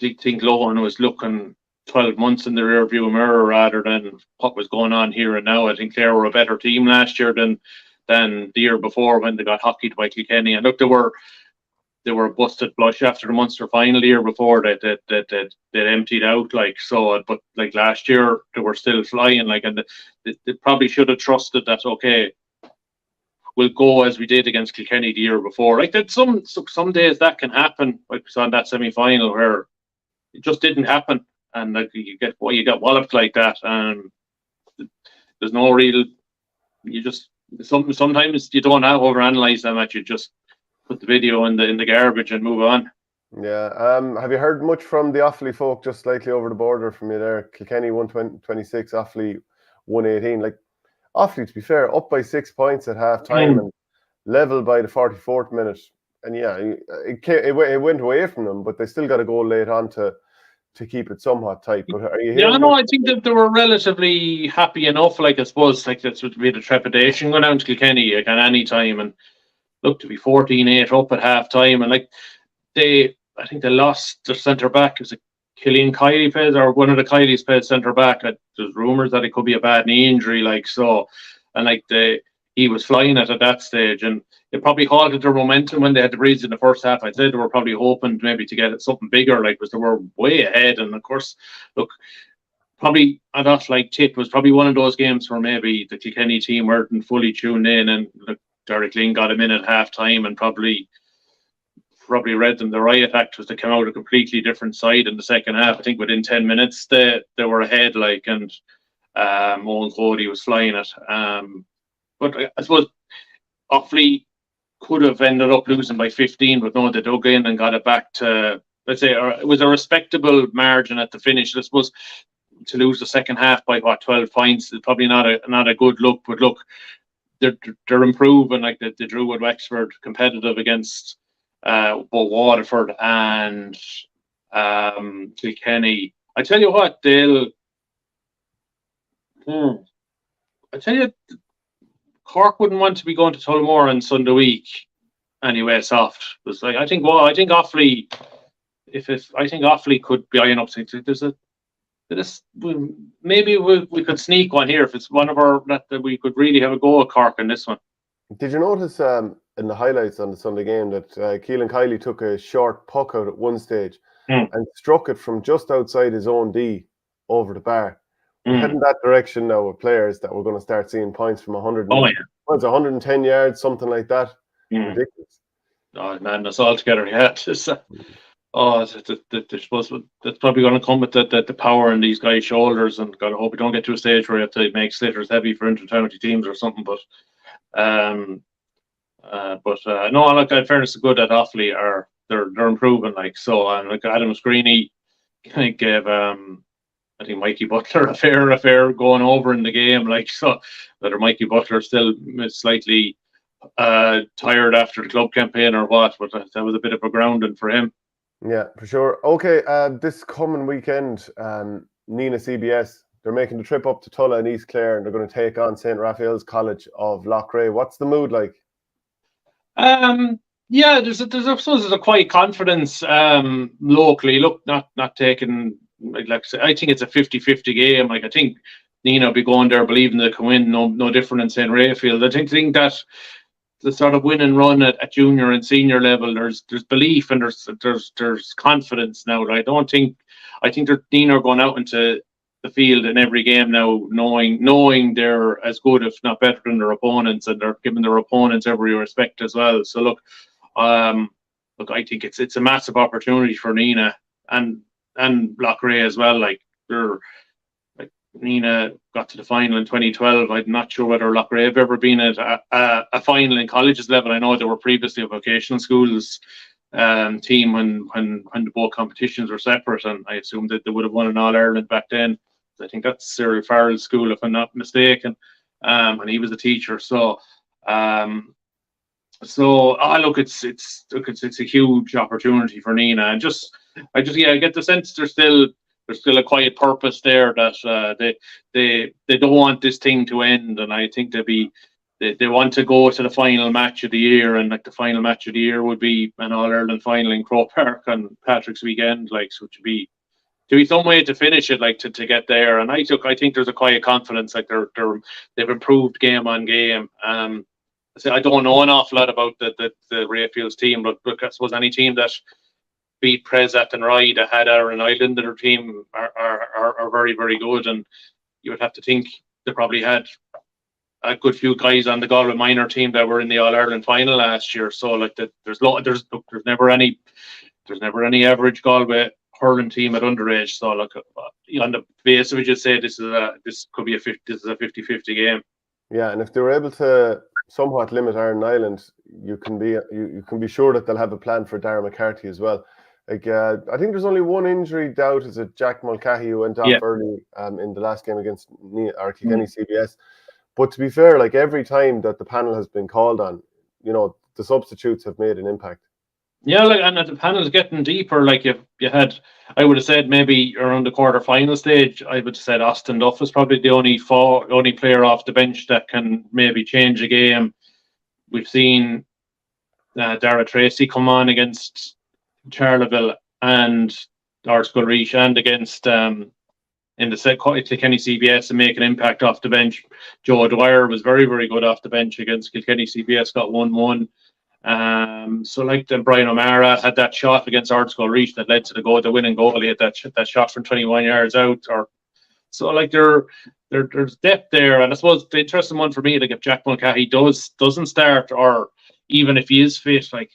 Lohan was looking 12 months in the rearview mirror rather than what was going on here and now. I think they were a better team last year than the year before when they got hockeyed by Kilkenny. And look, they were a busted flush after the Munster final the year before that they emptied out like so. But like last year they were still flying like, and they probably should have trusted that. Okay, we'll go as we did against Kilkenny the year before. Like that, some days that can happen. Like we saw in that semi-final where it just didn't happen, and like you get walloped like that, and there's no real. You just sometimes you don't have overanalyze that much. You just put the video in the garbage and move on. Yeah. Have you heard much from the Offaly folk just slightly over the border from you there? Kilkenny 126, Offaly 118. Like Offaly, to be fair, up by 6 points at half time and level by the 44th minute. And yeah, it went away from them, but they still got a goal late on to keep it somewhat tight. But are you hearing? Yeah, no, I think that they were relatively happy enough. Like I suppose, like that's would be the trepidation going down to Kilkenny like at any time, and look to be 14-8 up at half time, and like I think they lost their centre back. It was a Killian Kiley plays, or one of the Kileys plays centre back. There's rumours that it could be a bad knee injury, like so, and like he was flying at that stage, and it probably halted their momentum when they had the breeze in the first half. I'd say they were probably hoping maybe to get something bigger, like because they were way ahead. And of course, look, probably I thought like Tip was probably one of those games where maybe the Kilkenny team weren't fully tuned in, and look, Derek Lynn got him in at half time and probably read them the riot act was to come out a completely different side in the second half. I think within 10 minutes they were ahead, like, and Owen Cody was flying it. But I suppose Offaly could have ended up losing by 15, but no, they dug in and got it back to, let's say, it was a respectable margin at the finish. I suppose to lose the second half by 12 points is probably not a good look. But look, they're improving. Like they drew with Wexford, competitive against both Waterford and Kilkenny. I tell you what, I tell you, Cork wouldn't want to be going to Tullamore on Sunday week anyway. Soft. It's like I think Offaly, I think Offaly could be eyeing up. Maybe we could sneak one here if it's one of our that we could really have a go at Cork in this one. Did you notice in the highlights on the Sunday game that Keelan Kiley took a short puck out at one stage and struck it from just outside his own D over the bar? We're heading that direction now with players that we're going to start seeing points from 110 yards, something like that. Ridiculous. Oh, madness altogether. Yeah. That's probably going to come with the power in these guys' shoulders, and God, I hope we don't get to a stage where you have to make slitters heavy for inter-county teams or something. But no, look, in fairness, good at Offaly they're improving, like so. And like Adam Screeney gave I think Mikey Butler a fair going over in the game, like so. Whether Mikey Butler still slightly tired after the club campaign or what, but that was a bit of a grounding for him. Yeah, for sure. Okay, this coming weekend, Nina CBS, they're making the trip up to Tulla and East Clare, and they're going to take on St. Raphael's College of Loughrea. What's the mood like? Yeah, there's a quiet confidence locally. Look, not taking like I think it's a 50-50 game. Like I think Nina will be going there believing they can win. No different in St. Raphael. I think that the sort of win and run at junior and senior level, there's belief and there's confidence now. I think Nina are going out into the field in every game now, knowing they're as good, if not better, than their opponents, and they're giving their opponents every respect as well. So look, I think it's a massive opportunity for Nina and Loughrea as well. Like Nina got to the final in 2012. I'm not sure whether Loughrea have ever been at a final in colleges level. I know they were previously a vocational schools team when the both competitions were separate, and I assume that they would have won an All-Ireland back then. I think that's Cyril Farrell's school, if I'm not mistaken, and he was a teacher. So look, it's a huge opportunity for Nina, and I get the sense there's still a quiet purpose there that they don't want this thing to end, and I think they want to go to the final match of the year, and like the final match of the year would be an All-Ireland final in Croke Park on Patrick's weekend, like, so to be some way to finish it, like to get there. And I think there's a quiet confidence, like they've improved game on game. I don't know an awful lot about the Rayfields team, but I suppose any team that beat Prez at Rye that had Aaron Island in their team are very, very good, and you would have to think they probably had a good few guys on the Galway minor team that were in the All Ireland final last year. So like there's never any average Galway hurling team at underage. So like on the basis of it, just say this could be a 50-50 game. Yeah, and if they were able to somewhat limit Iron Island, you can be sure that they'll have a plan for Darragh McCarthy as well. Like I think there's only one injury doubt, is it Jack Mulcahy, who went off early in the last game against Kilkenny CBS. But to be fair, like every time that the panel has been called on, the substitutes have made an impact. Yeah, like, and the panel's getting deeper. Like you had, I would have said maybe around the quarter-final stage, I would have said Austin Duff is probably the only player off the bench that can maybe change a game. We've seen Dara Tracy come on against Charleville and Ardscoil Reach, and against in the Kilkenny CBS, and make an impact off the bench. Joe Dwyer was very, very good off the bench against Kilkenny CBS, got 1-1. So like then Brian O'Mara had that shot against Ardscoil Reach that led to the winning goal. He had that shot from 21 yards out. So like there's depth there, and I suppose the interesting one for me, like if Jack Mulcahy doesn't start, or even if he is fit, like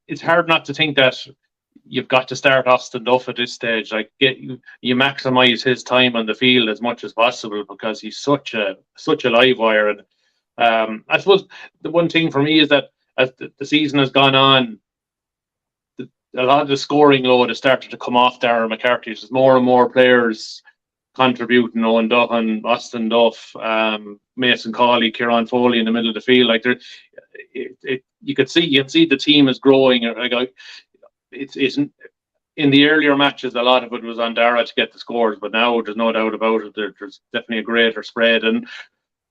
it's hard not to think that you've got to start Austin Duff at this stage. Like you maximise his time on the field as much as possible, because he's such a live wire. And I suppose the one thing for me is that as the season has gone on, a lot of the scoring load has started to come off Darragh McCarthy. There's more and more players contributing. Owen Duhan, Austin Duff, Mason Cawley, Kieran Foley in the middle of the field. Like you can see the team is growing. Like it's in the earlier matches, a lot of it was on Darragh to get the scores, but now there's no doubt about it. There's definitely a greater spread,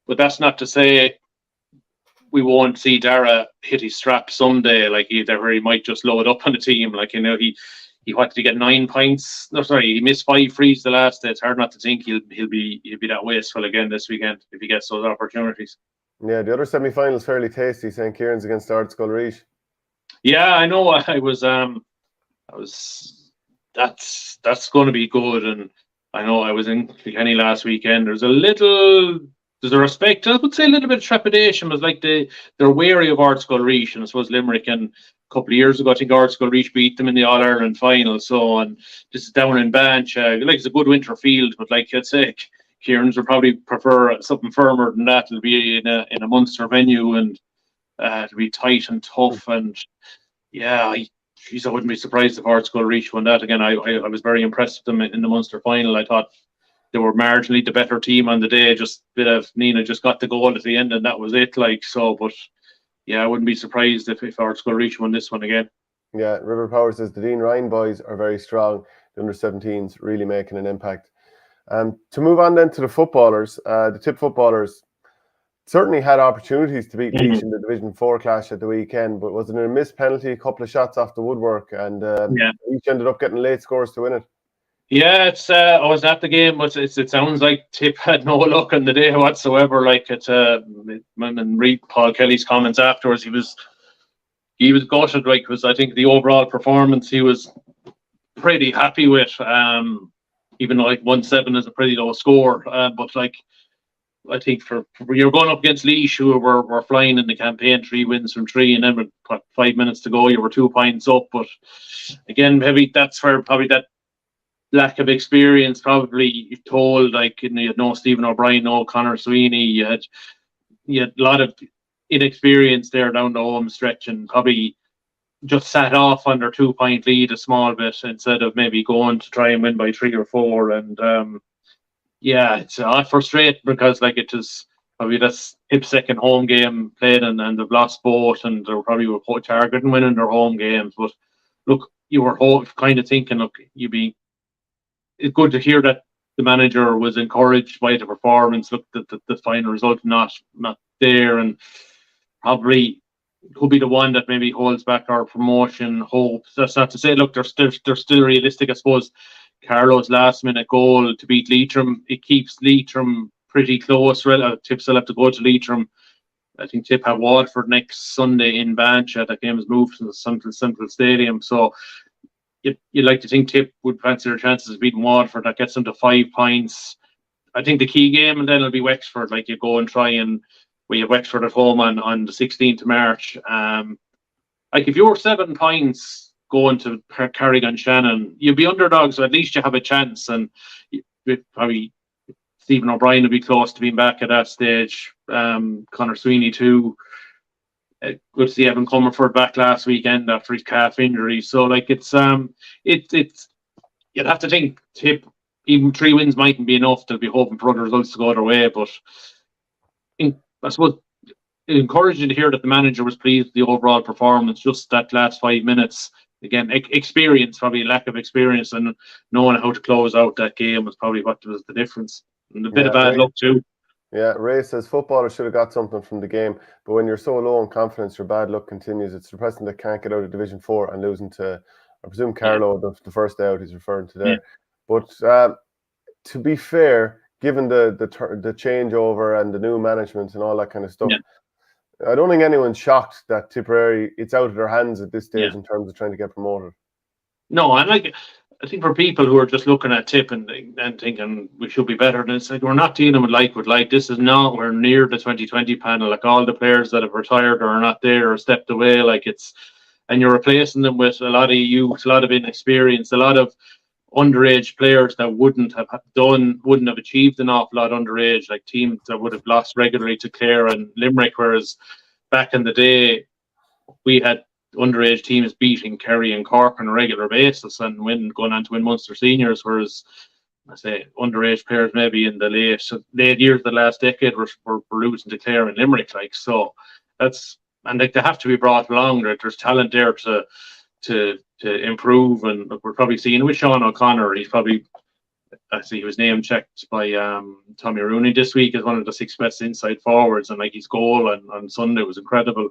but that's not to say we won't see Darragh hit his strap someday. Like he might just load up on the team. Like he wanted to get 9 points. No, sorry, he missed 5 frees the last day. It's hard not to think he'll be that wasteful again this weekend if he gets those opportunities. Yeah, the other semi-final is fairly tasty. St. Kieran's against Ardscoil Reach. Yeah, I know. That's going to be good. And I know I was in Kilkenny last weekend. There's a respect, I would say a little bit of trepidation, but like they're wary of Ardscoil Reach, and I suppose Limerick, and a couple of years ago I think Ardscoil Reach beat them in the All Ireland final. So, and this is down in Banch. It's a good winter field, but like I'd say, Kieran's would probably prefer something firmer than that. It'll be in a Munster venue, and it'll be tight and tough. And yeah, I wouldn't be surprised if Ardscoil Reach won that again. I was very impressed with them in the Munster final. I thought they were marginally the better team on the day. Just a bit of Nina just got the goal at the end, and that was it. Like so, but yeah, I wouldn't be surprised if Ardscoil Reach won this one again. Yeah, River Power says the Dean Ryan boys are very strong. The under-17s really making an impact. To move on then to the footballers, the Tip footballers certainly had opportunities to beat Laois in the Division 4 clash at the weekend, but was it a missed penalty, a couple of shots off the woodwork, and each ended up getting late scores to win it. Yeah, I was at the game, but it sounds like Tip had no luck on the day whatsoever. Like and read Paul Kelly's comments afterwards, he was gutted. Like, was I think the overall performance he was pretty happy with. Even though like 1-7 is a pretty low score, but like I think for you're going up against Laois, who were flying in the campaign, 3 wins from 3, and then with 5 minutes to go, you were 2 points up. But again, maybe that's where probably that lack of experience probably told. Like, you had no Stephen O'Brien, no Conor Sweeney, you had a lot of inexperience there down the home stretch, and probably just sat off on their 2-point lead a small bit instead of maybe going to try and win by 3 or 4. And it's frustrating because like it is probably that's Tip's second home game played, and they've lost both, and they probably were targeting winning their home games. But look, you were kind of thinking, look, it's good to hear that the manager was encouraged by the performance. Look, the final result not there, and probably could be the one that maybe holds back our promotion hopes. That's not to say, look, they're still realistic. I suppose Carlo's last minute goal to beat Leitrim, it keeps Leitrim pretty close. Tip still have to go to Leitrim. I think Tip have Waterford next Sunday in Bancha. That game is moved to the Central Stadium. So you'd like to think Tip would fancy their chances of beating Waterford. That gets them to 5 points. I think the key game, and then it'll be Wexford. Like, you go and try, and we have Wexford at home on the 16th of March. Like, if you're 7 points going to Carrick-on-Shannon, you'll be underdogs, so at least you have a chance. And probably Stephen O'Brien will be close to being back at that stage. Conor Sweeney too. Good to see Evan Comerford back last weekend after his calf injury. So, like, it's you'd have to think Tip, even 3 wins mightn't be enough. They'll be hoping for other results to go their way. But I suppose encouraging to hear that the manager was pleased with the overall performance. Just that last 5 minutes, again, experience, probably lack of experience, and knowing how to close out that game was probably what was the difference. And a bit of bad luck too. Yeah, Ray says footballers should have got something from the game, but when you're so low in confidence, your bad luck continues. It's depressing that can't get out of Division 4 and losing to, I presume, Carlow, the first day out he's referring to there. Yeah. But to be fair, given the changeover and the new management and all that kind of stuff, I don't think anyone's shocked that Tipperary, it's out of their hands at this stage in terms of trying to get promoted. No, and I think for people who are just looking at Tip and thinking we should be better, and it's like, we're not dealing with like. This is not, we're near the 2020 panel. Like, all the players that have retired or are not there or stepped away, like, and you're replacing them with a lot of youth, a lot of inexperience, a lot of underage players that wouldn't have achieved an awful lot underage, like teams that would have lost regularly to Clare and Limerick, whereas back in the day we had underage teams beating Kerry and Cork on a regular basis and going on to win Munster seniors, whereas I say underage players maybe in the late years of the last decade were losing to Clare and Limerick. Like, so that's, and like, they have to be brought along. There's talent there to improve, and we're probably seeing with Sean O'Connor. He's probably, I see he was name checked by Tommy Rooney this week as one of the 6 best inside forwards, and like, his goal on Sunday was incredible.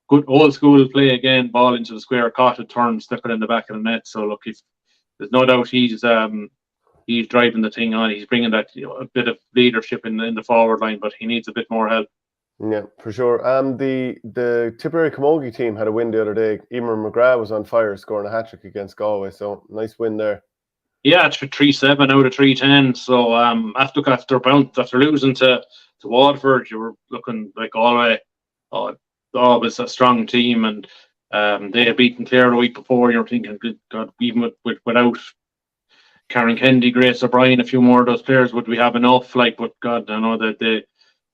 Good old school play again, ball into the square, caught it, turned, stuck it in the back of the net. So look, if there's no doubt he's driving the thing on. He's bringing that, a bit of leadership in the forward line, but he needs a bit more help. Yeah, for sure. The Tipperary Camogie team had a win the other day. Emer McGrath was on fire, scoring a hat-trick against Galway. So nice win there. Yeah, it's 3-7 out of 3-10. So after losing to Waterford, you were looking like Galway. Always a strong team, and they had beaten Clare the week before. You're thinking, good God, even without Karen Kennedy, Grace O'Brien, a few more of those players, would we have enough? Like, but God, I know that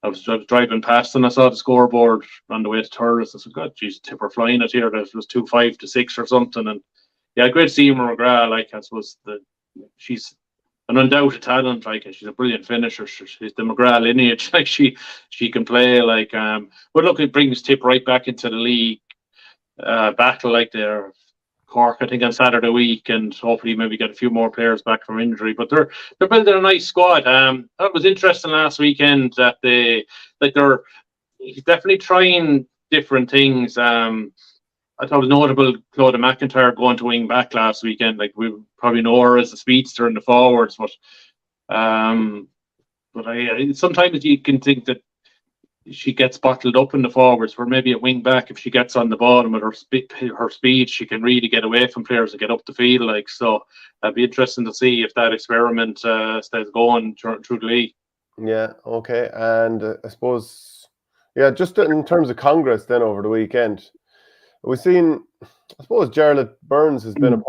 I was driving past and I saw the scoreboard on the way to Thurles. I said, God, geez, Tipper flying it here. That was 2-5 to 6 or something. And yeah, great to see Emer McGrath. Like, I suppose she's an undoubted talent. Like, she's a brilliant finisher. She's the McGrath lineage. Like, she can play. Like, but look, it brings Tip right back into the league battle. Like, they're Cork, I think, on Saturday week, and hopefully maybe get a few more players back from injury. But they're building a nice squad. That was interesting last weekend that he's definitely trying different things. I thought it was notable Clodagh McIntyre going to wing back last weekend. Like, we probably know her as a speedster in the forwards, but sometimes you can think that she gets bottled up in the forwards, where maybe at wing back, if she gets on the ball and with her speed, she can really get away from players and get up the field. Like, so it'd be interesting to see if that experiment stays going through the league. Yeah, okay. And I suppose, just in terms of Congress then over the weekend, we've seen, I suppose, Jarlath Burns has been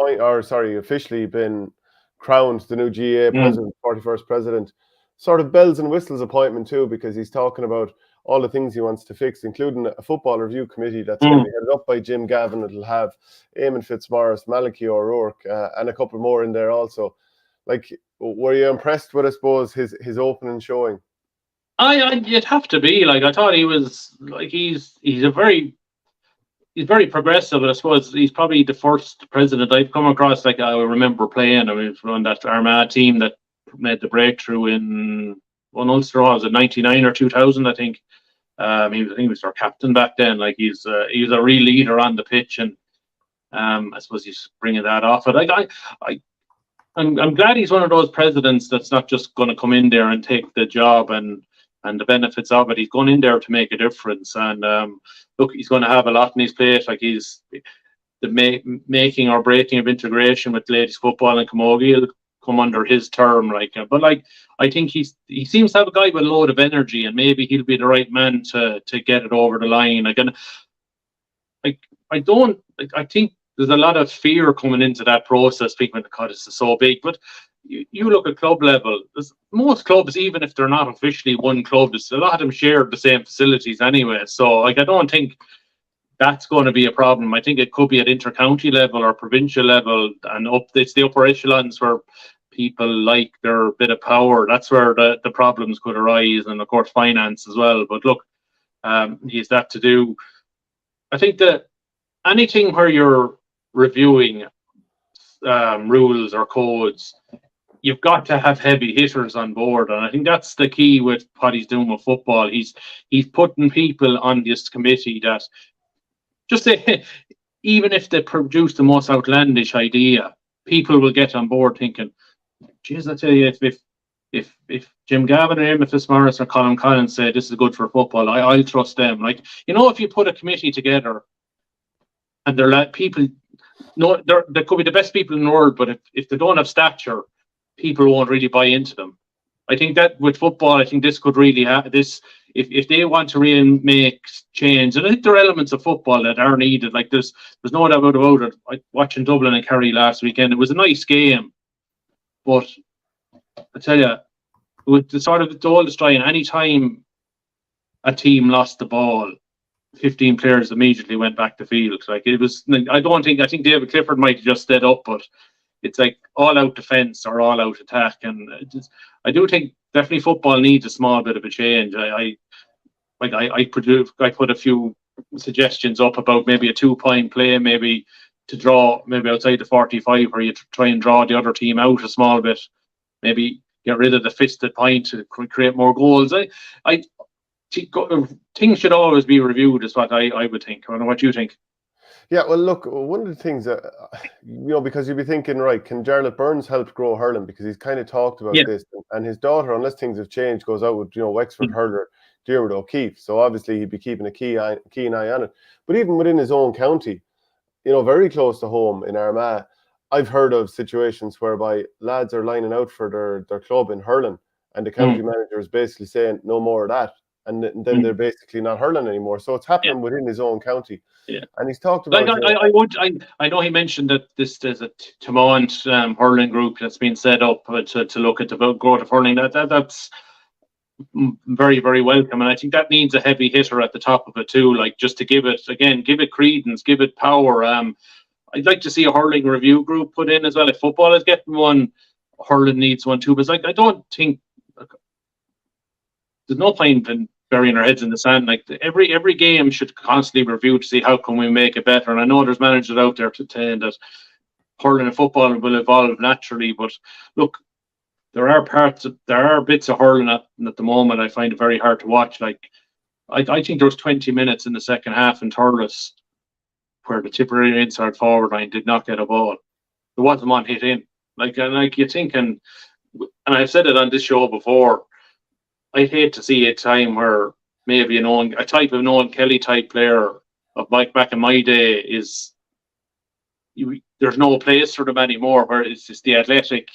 officially been crowned the new GA president, 41st president. Sort of bells and whistles appointment too, because he's talking about all the things he wants to fix, including a football review committee that's going to be headed up by Jim Gavin. It'll have Eamon Fitzmaurice, Malachy O'Rourke, and a couple more in there also. Like, were you impressed with, I suppose, his opening showing? You'd have to be. Like, I thought he was, like, he's very progressive, but I suppose he's probably the first president I've come across. Like, I remember playing, on that Armagh team that made the breakthrough in Ulster. Was it 99 or 2000? I think. He was our captain back then. Like, he was a real leader on the pitch, and I suppose he's bringing that off. But I I'm glad he's one of those presidents that's not just going to come in there and take the job and the benefits of it. He's going in there to make a difference. And look, he's going to have a lot on his plate. Like he's the making or breaking of integration with ladies football and Camogs will come under his term. Like, but like I think he seems to have a guy with a load of energy, and maybe he'll be the right man to get it over the line. Again, I think there's a lot of fear coming into that process. Thinking, God, this is so big. But you look at club level. Most clubs, even if they're not officially one club, a lot of them share the same facilities anyway. So, like, I don't think that's going to be a problem. I think it could be at inter-county level or provincial level, and it's the upper echelons where people like their bit of power. That's where the problems could arise, and of course finance as well. But look, he's that to do. I think that anything where you're reviewing rules or codes, you've got to have heavy hitters on board, and I think that's the key with what he's doing with football. He's putting people on this committee that just say, even if they produce the most outlandish idea, people will get on board thinking, geez, I tell you, if Jim Gavin or Amos Morris or Colin Collins say this is good for football, I'll trust them. Like, you know, if you put a committee together and they're like people, no, they could be the best people in the world, but if they don't have stature, people won't really buy into them. I think that with football, I think this could really have this. If they want to really make change, and I think there are elements of football that are needed. Like there's no doubt about it. Watching Dublin and Kerry last weekend, it was a nice game, but I tell you, with the sort of goal destroying, any time a team lost the ball, 15 players immediately went back to field. Like it was, I think David Clifford might have just stayed up, but it's like all out defence or all out attack. And I do think definitely football needs a small bit of a change. I put a few suggestions up about maybe a 2-point play, maybe to draw, maybe outside the 45, where you try and draw the other team out a small bit, maybe get rid of the fisted point to create more goals. I things should always be reviewed, is what I would think. I don't know what you think. Yeah, well, look, one of the things that, because you'd be thinking, right, can Jarlath Burns help grow hurling? Because he's kind of talked about this, and his daughter, unless things have changed, goes out with, Wexford hurler Diarmuid O'Keefe. So obviously he'd be keeping a keen eye on it. But even within his own county, very close to home in Armagh, I've heard of situations whereby lads are lining out for their club in hurling, and the county manager is basically saying no more of that. And then they're basically not hurling anymore. So it's happening within his own county. Yeah. And he's talked about... I know he mentioned that there's a Timont hurling group that's been set up to look at the growth of hurling. That's very, very welcome. And I think that needs a heavy hitter at the top of it too, like just to give it credence, give it power. I'd like to see a hurling review group put in as well. If football is getting one, hurling needs one too. But I don't think... There's no point in burying our heads in the sand. Like every game should constantly be reviewed to see how can we make it better. And I know there's managers out there to say that hurling and football will evolve naturally. But look, there are bits of hurling at the moment I find it very hard to watch. Like I think there was 20 minutes in the second half in Thurles where the Tipperary inside forward line did not get a ball. There wasn't one hit in. Like you think, and I've said it on this show before, I'd hate to see a time where maybe a type of Nolan Kelly type player of back in my day there's no place for them anymore, where it's just the athletic,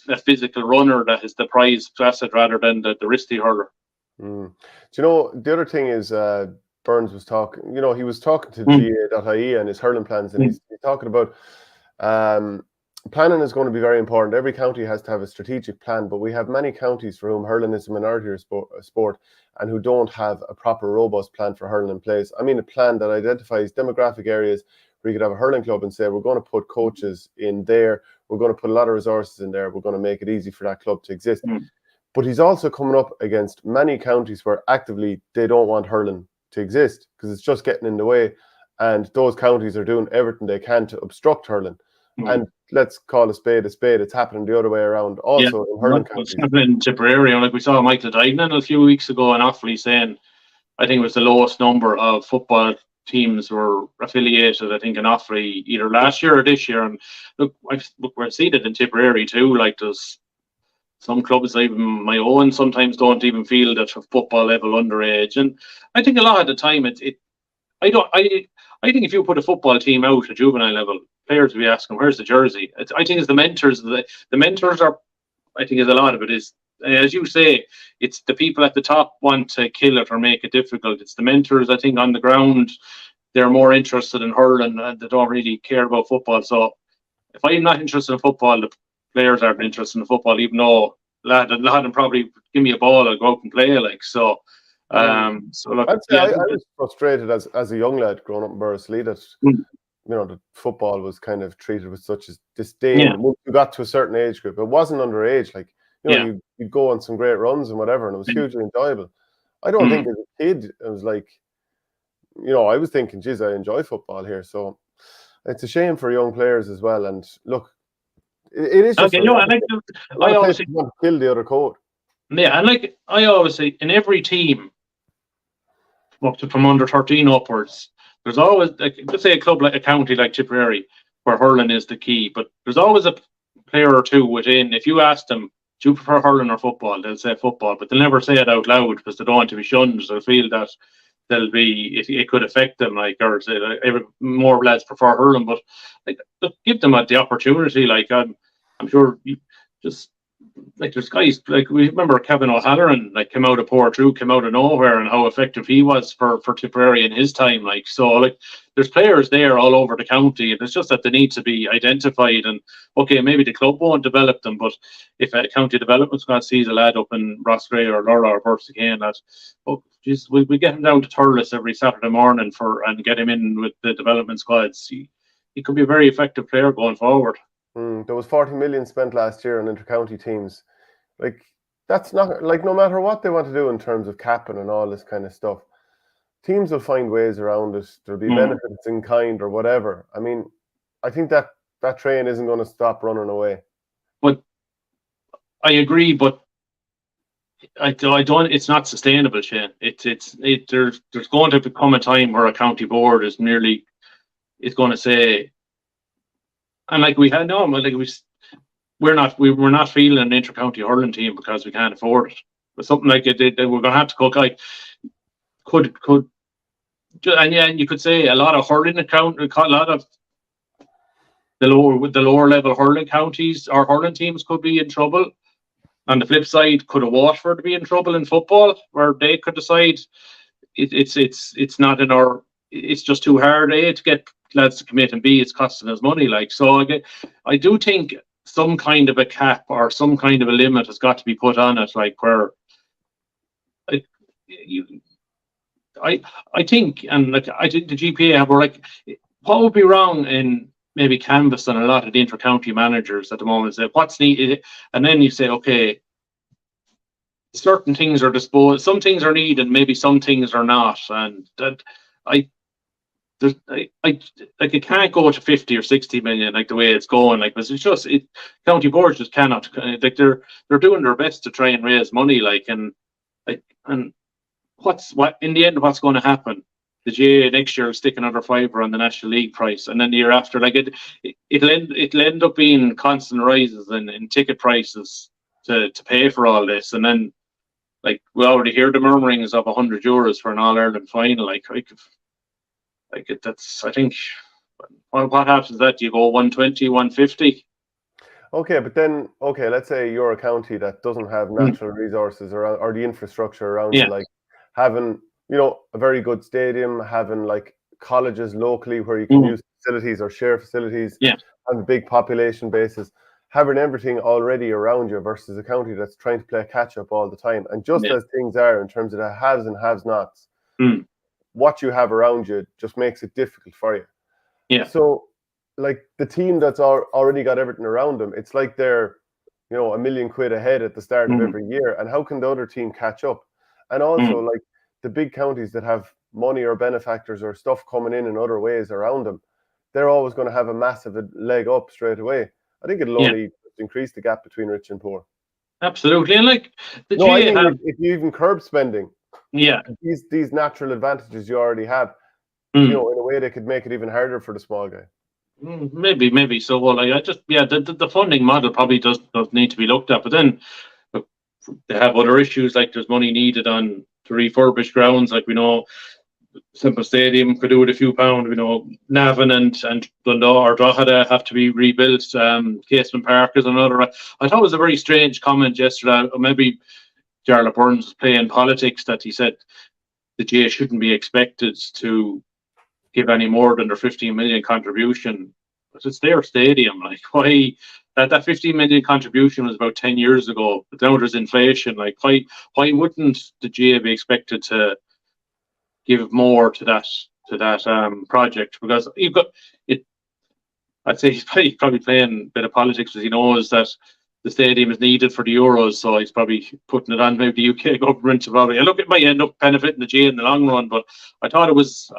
the physical runner that is the prized asset rather than the wristy hurler. Do you know, the other thing is Burns was talking, he was talking to GA.ie and his hurling plans, and he's talking about planning is going to be very important. Every county has to have a strategic plan, but we have many counties for whom hurling is a minority sport and who don't have a proper, robust plan for hurling in place. I mean, a plan that identifies demographic areas where you could have a hurling club and say, we're going to put coaches in there, we're going to put a lot of resources in there, we're going to make it easy for that club to exist. But he's also coming up against many counties where actively they don't want hurling to exist because it's just getting in the way, and those counties are doing everything they can to obstruct hurling. And let's call a spade. It's happening the other way around also in hurling counties. It's happening in Tipperary. Like we saw Michael Dignan a few weeks ago in Offaly saying, I think it was the lowest number of football teams were affiliated, I think, in Offaly either last year or this year. And look, we're seeing it in Tipperary too. Like there's some clubs, even my own, sometimes don't even feel that football level underage. And I think a lot of the time, I think if you put a football team out at juvenile level, players will be asking, "Where's the jersey?" I think it's the mentors. The mentors are. I think is a lot of it is, as you say, it's the people at the top want to kill it or make it difficult. It's the mentors. I think on the ground, they're more interested in hurling and they don't really care about football. So if I'm not interested in football, the players aren't interested in football, even though a lot of them probably give me a ball, I'll go out and play. Like so. So look, I'd say I was frustrated as a young lad growing up in Borrisley that that football was kind of treated with such a disdain. Once you got to a certain age group, it wasn't underage. Like you'd go on some great runs and whatever, and it was hugely enjoyable. I don't think as a kid it was like, I was thinking, geez, I enjoy football here. So it's a shame for young players as well. And look, it is just I always want to kill the other code. Yeah, and like I always say, in every team, up to from under 13 upwards, there's always, like, let's say a club like a county like Tipperary, where hurling is the key, but there's always a player or two within. If you ask them, do you prefer hurling or football? They'll say football, but they'll never say it out loud because they don't want to be shunned. They'll feel that it could affect them, like, or say more lads prefer hurling, but like give them the opportunity. Like I'm sure you just. Like there's guys like we remember Kevin O'Halloran came out of Portrue, came out of nowhere, and how effective he was for Tipperary in his time. Like so, like there's players there all over the county, and it's just that they need to be identified. And okay, maybe the club won't develop them, but if a county development squad sees a lad up in Roscrea or Laura or Borsican, we get him down to Thurles every Saturday morning and get him in with the development squads. He could be a very effective player going forward. There was 40 million spent last year on inter-county teams. Like, that's not, like, no matter what they want to do in terms of capping and all this kind of stuff, teams will find ways around it. There'll be benefits in kind or whatever. I mean, I think that train isn't going to stop running away. But I agree, but I don't. It's not sustainable, Shane. There's going to become a time where a county board is going to say. And like we had we're not feeling an inter-county hurling team because we can't afford it. But something like it, we're going to have to cook. Like and you could say a lot of hurling a lot of the lower level hurling counties or hurling teams could be in trouble. On the flip side, could a Waterford be in trouble in football, where they could decide it's not in our. It's just too hard, to get lads to commit, and B, it's costing us money. Like so, I do think some kind of a cap or some kind of a limit has got to be put on it. Like where, I think, and like I think the GPA have, what would be wrong in maybe canvassing a lot of the inter-county managers at the moment? Say what's needed, and then you say, okay, certain things are disposed, some things are needed, maybe some things are not, and that it can't go to 50 or 60 million like the way it's going. Like, because it's just county boards just cannot. Like they're doing their best to try and raise money. And what in the end, what's going to happen? The GAA next year will stick another fiver on the National League price, and then the year after, like it'll end up being constant rises in ticket prices to pay for all this, and then like we already hear the murmurings of €100 for an All Ireland final. That's, I think, what happens is that you go 120, 150. Okay, but then, let's say you're a county that doesn't have natural resources around, or the infrastructure around you, like having, a very good stadium, having like colleges locally where you can use facilities or share facilities, have a big population basis, having everything already around you versus a county that's trying to play catch up all the time. And just as things are in terms of the haves and have nots, what you have around you just makes it difficult for you. Yeah. So, like the team that's already got everything around them, it's like they're, £1 million ahead at the start of every year. And how can the other team catch up? And also, like the big counties that have money or benefactors or stuff coming in other ways around them, they're always going to have a massive leg up straight away. I think it'll only increase the gap between rich and poor. Absolutely. And like if you even curb spending, these natural advantages you already have, you know, in a way they could make it even harder for the small guy. Maybe so. Well, I just the funding model probably does need to be looked at. But then they have other issues, like there's money needed to refurbish grounds. Like we know, Simple Stadium could do with a few pound. We know Navan and Dundee or Drogheda have to be rebuilt. Casement Park is another. I thought it was a very strange comment yesterday. Or maybe Jarlath Burns was playing politics, that he said the GA shouldn't be expected to give any more than their 15 million contribution. But it's their stadium. Like, why that 15 million contribution was about 10 years ago, but now there's inflation. Like, why wouldn't the GA be expected to give more to that project? Because you've got it. I'd say he's probably playing a bit of politics because he knows that the stadium is needed for the Euros, so he's probably putting it on maybe the UK government to probably look. It might end up benefiting the GA in the long run, but I thought it was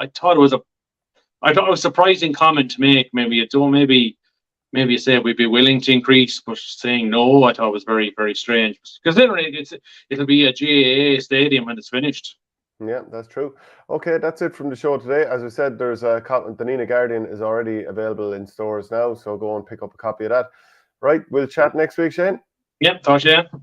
a surprising comment to make. Maybe you say we'd be willing to increase, but saying no, I thought was very, very strange. Because literally, it'll be a GAA stadium when it's finished. Yeah, that's true. Okay, that's it from the show today. As I said, there's the Nina Guardian is already available in stores now, so go and pick up a copy of that. Right, we'll chat next week, Shane. Yep, talk to you.